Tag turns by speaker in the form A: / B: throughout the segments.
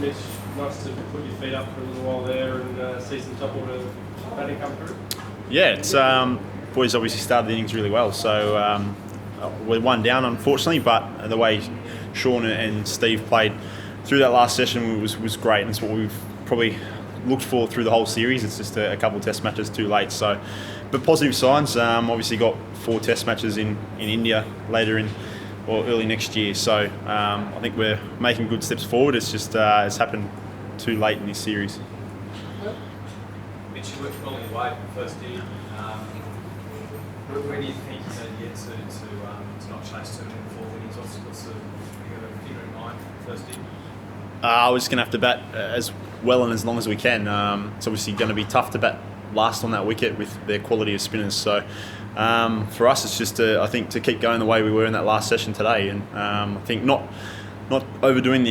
A: Mitch, nice to put your feet up for a little while there and see some top order batting come through.
B: Yeah, it's boys obviously started the innings really well, so we're one down unfortunately, but the way Shaun and Steve played through that last session was great, and it's what we've probably looked for through the whole series. It's just a couple of test matches too late, so but positive signs. Obviously got 4 test matches in India later in or early next year, so I think we're making good steps forward. It's just it's happened too late in this series.
C: Mitch, you worked well in your way for the first year. Where do you think you get to not chase too many in the fourth innings? What's the figure in mind for the first year?
B: We're just going to have to bat as well and as long as we can. It's obviously going to be tough to bat last on that wicket with their quality of spinners. So for us, it's just I think to keep going the way we were in that last session today, and I think not overdoing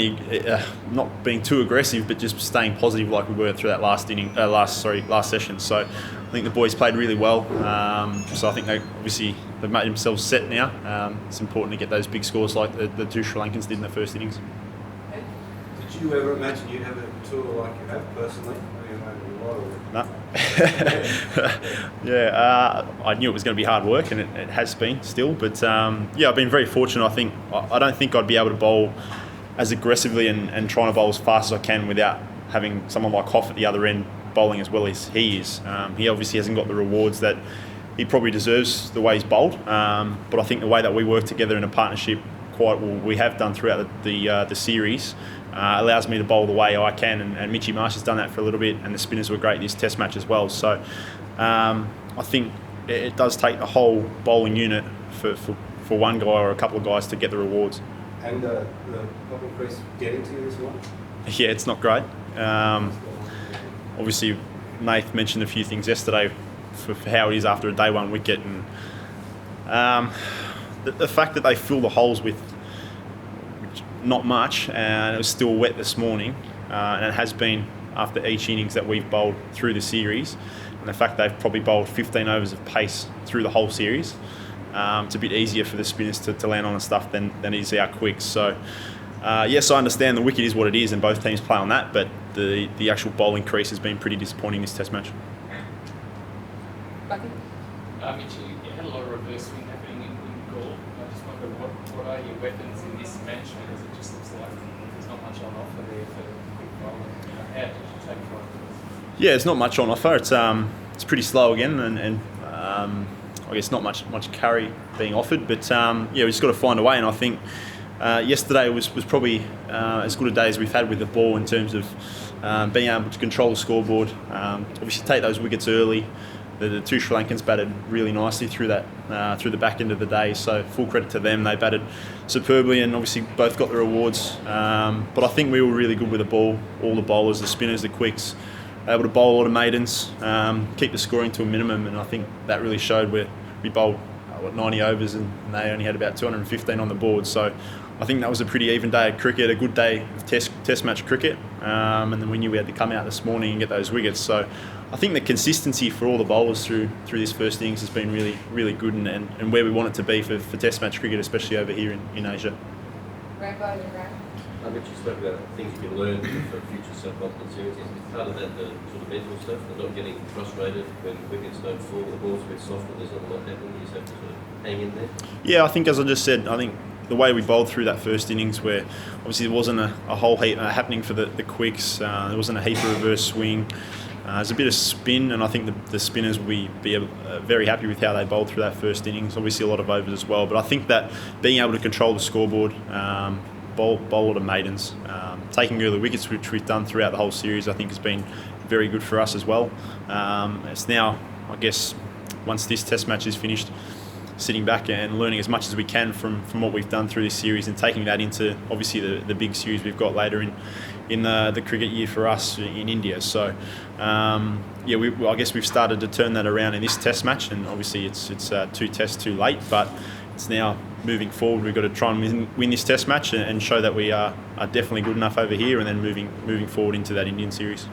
B: not being too aggressive, but just staying positive like we were through that last session. So I think the boys played really well. So I think they've made themselves set now. It's important to get those big scores like the 2 Sri Lankans did in the first innings.
D: Did you ever imagine you'd have a tour like you have personally?
B: No. Yeah, I knew it was going to be hard work, and it has been still. But I've been very fortunate. I don't think I'd be able to bowl as aggressively and trying to bowl as fast as I can without having someone like Hoff at the other end bowling as well as he is. He obviously hasn't got the rewards that he probably deserves the way he's bowled. But I think the way that we work together in a partnership quite well, we have done throughout the series, allows me to bowl the way I can, and Mitchy Marsh has done that for a little bit, and the spinners were great this test match as well. So I think it does take the whole bowling unit for one guy or a couple of guys to get the rewards.
D: And the bowling crease getting to you as well?
B: Yeah, it's not great. Obviously, Nath mentioned a few things yesterday for how it is after a day one wicket, and the fact that they fill the holes with not much, and it was still wet this morning, and it has been after each innings that we've bowled through the series, and the fact they've probably bowled 15 overs of pace through the whole series, it's a bit easier for the spinners to land on and stuff than it is our quicks. So yes, I understand the wicket is what it is and both teams play on that, but the actual bowling crease has been pretty disappointing this test match.
E: Mitchell, you had a lot of reverse swing happening in goal. I just wonder what are your weapons in this match, because it just looks like there's not much on offer there for quick bowling. How did you take it from?
B: Yeah, it's not much on offer. It's pretty slow again, and I guess not much carry being offered. But we just got to find a way. And I think yesterday was probably as good a day as we've had with the ball in terms of being able to control the scoreboard. Obviously, take those wickets early. The 2 Sri Lankans batted really nicely through the back end of the day, so full credit to them. They batted superbly and obviously both got the rewards. But I think we were really good with the ball, all the bowlers, the spinners, the quicks, able to bowl a lot of maidens, keep the scoring to a minimum, and I think that really showed where we bowled 90 overs and they only had about 215 on the board. So I think that was a pretty even day of cricket, a good day of test match cricket, and then we knew we had to come out this morning and get those wickets. So I think the consistency for all the bowlers through this first innings has been really, really good, and where we want it to be for test match cricket, especially over here in Asia.
F: Mitch, you spoke about things you can learn for future subcontinent series. Is part of that the sort of mental stuff, the not getting frustrated when wickets don't fall, the ball's a bit soft and there's not a lot happening, you just have to sort of hang in there? Yeah,
B: I think as I just said, I think the way we bowled through that first innings, where obviously there wasn't a whole heap happening for the quicks, there wasn't a heap of reverse swing. There's a bit of spin, and I think the spinners will be very happy with how they bowled through that first innings. Obviously a lot of overs as well, but I think that being able to control the scoreboard, bowl a lot of maidens, taking early wickets, which we've done throughout the whole series, I think has been very good for us as well. It's now, I guess, once this test match is finished, sitting back and learning as much as we can from what we've done through this series, and taking that into obviously the big series we've got later in the cricket year for us in India. So I guess we've started to turn that around in this test match, and obviously it's 2 tests too late, but it's now moving forward. We've got to try and win this test match and show that we are definitely good enough over here, and then moving forward into that Indian series.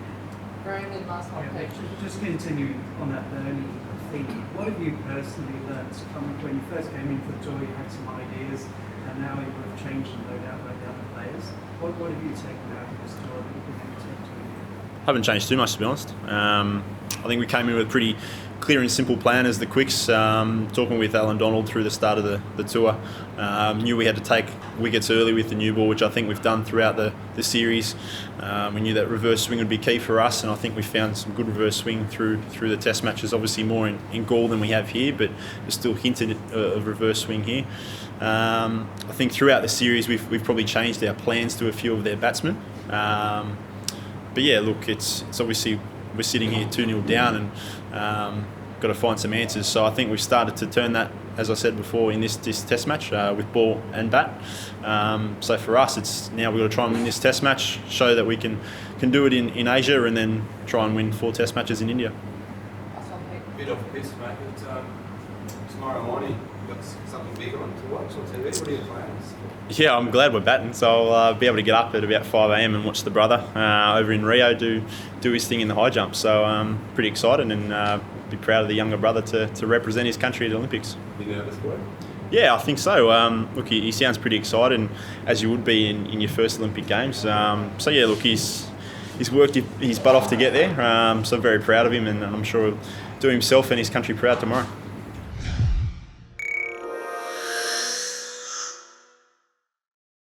G: Just continuing on that learning theme, what have you personally learned from when you first came into the tour? You had some ideas, and now you have changed and no doubt by the other players. What have you taken out of this tour that
B: haven't changed too much, to be honest. I think we came in with a pretty clear and simple plan as the Quicks. Talking with Alan Donald through the start of the tour, knew we had to take wickets early with the new ball, which I think we've done throughout the series. We knew that reverse swing would be key for us, and I think we found some good reverse swing through the test matches. Obviously more in Gaul than we have here, but there's still hinted of reverse swing here. I think throughout the series we've probably changed our plans to a few of their batsmen. But yeah, look, it's obviously we're sitting here 2-0 down and got to find some answers. So I think we've started to turn that, as I said before, in this test match with ball and bat. So for us, it's now we've got to try and win this test match, show that we can do it in Asia, and then try and win 4 test matches in India.
D: Bit off piss, mate, but tomorrow morning you've got something bigger on to watch on TV. What are your plans?
B: Yeah, I'm glad we're batting, so I'll be able to get up at about 5 a.m. and watch the brother over in Rio do his thing in the high jump. So I'm pretty excited and be proud of the younger brother to represent his country at the Olympics.
D: You nervous for it?
B: Yeah, I think so. Look, he sounds pretty excited, and as you would be in your first Olympic Games. So yeah, look, he's worked his butt off to get there. So I'm very proud of him, and I'm sure he'll do himself and his country proud tomorrow.